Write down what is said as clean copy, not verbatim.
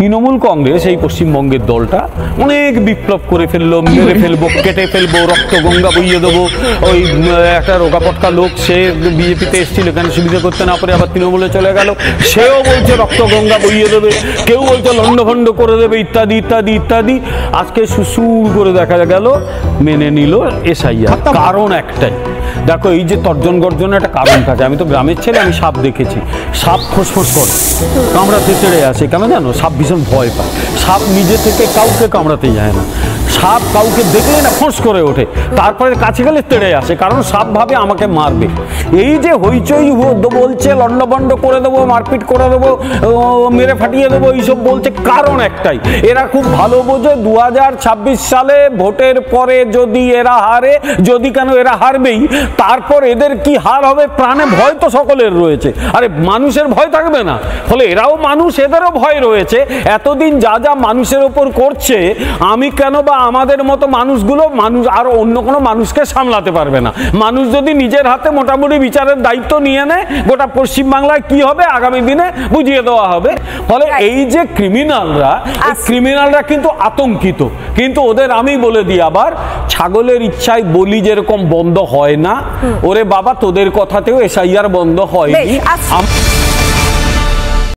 তৃণমূল কংগ্রেস এই পশ্চিমবঙ্গের দলটা অনেক বিপ্লব করে ফেললো, মেরে ফেলবো, কেটে ফেলবো, রক্তগঙ্গা বইয়ে দেবো। ওই একটা রোগাপটকা লোক, সে বিজেপিতে এসেছিল, এখানে সুবিধা করতে না পারে আবার তৃণমূলে চলে গেল, সেও বলছে রক্তগঙ্গা বইয়ে দেবে, কেউ বলছে লন্ডভন্ড করে দেবে, ইত্যাদি ইত্যাদি ইত্যাদি। আজকে সুসুর করে দেখা গেল মেনে নিল এসআইআর। কারণ একটাই, দেখো এই যে তর্জন গর্জনের একটা কারণ থাকে। আমি তো গ্রামের ছেলে, আমি সাপ দেখেছি। সাপ ফোঁস করে কামড়াতে তেড়ে আসে, কেন জানো? সাপ ভীষণ ভয় পায়। সাপ নিজে থেকে কাউকে কামড়াতে যায় না, সাপ কাউকে দেখলে না ফোঁস করে ওঠে, তারপরে কাছে গেলে তেড়ে আসে, কারণ সাপ ভাবে আমাকে মারবে। এই যে হইচই বলছে লন্ডভন্ড করে দেবো, মারপিট করে দেবো, মেরে ফাটিয়ে দেবো, এইসব বলছে, কারণ একটাই, এরা খুব ভালো বোঝে 2026 সালে ভোটের পরে যদি এরা হারে, যদি কেন এরা হারবেই, তারপর এদের কি হার হবে, প্রাণে ভয় তো সকলের রয়েছে। আরে মানুষের ভয় থাকবে না? ফলে এরাও মানুষ, এদেরও ভয় রয়েছে। এতদিন যা যা মানুষের ওপর করছে, আমি কেন বা আমাদের মতো মানুষগুলো, মানুষ আর অন্য কোনো মানুষকে সামলাতে পারবে না। মানুষ যদি নিজের হাতে মোটামুটি বিচারের দায়িত্ব নিয়ে নেয়, গোটা পশ্চিমবাংলায় কি হবে আগামী দিনে বুঝিয়ে দেওয়া হবে। ফলে এই যে ক্রিমিনালরা, এই ক্রিমিনালরা কিন্তু আতঙ্কিত। কিন্তু ওদের আমি বলে দিই আবার, ছাগলের ইচ্ছায় বলি যেরকম বন্ধ হয় না, ওরে বাবা তোদের কথাতেও এসআইআর বন্ধ হয়নি।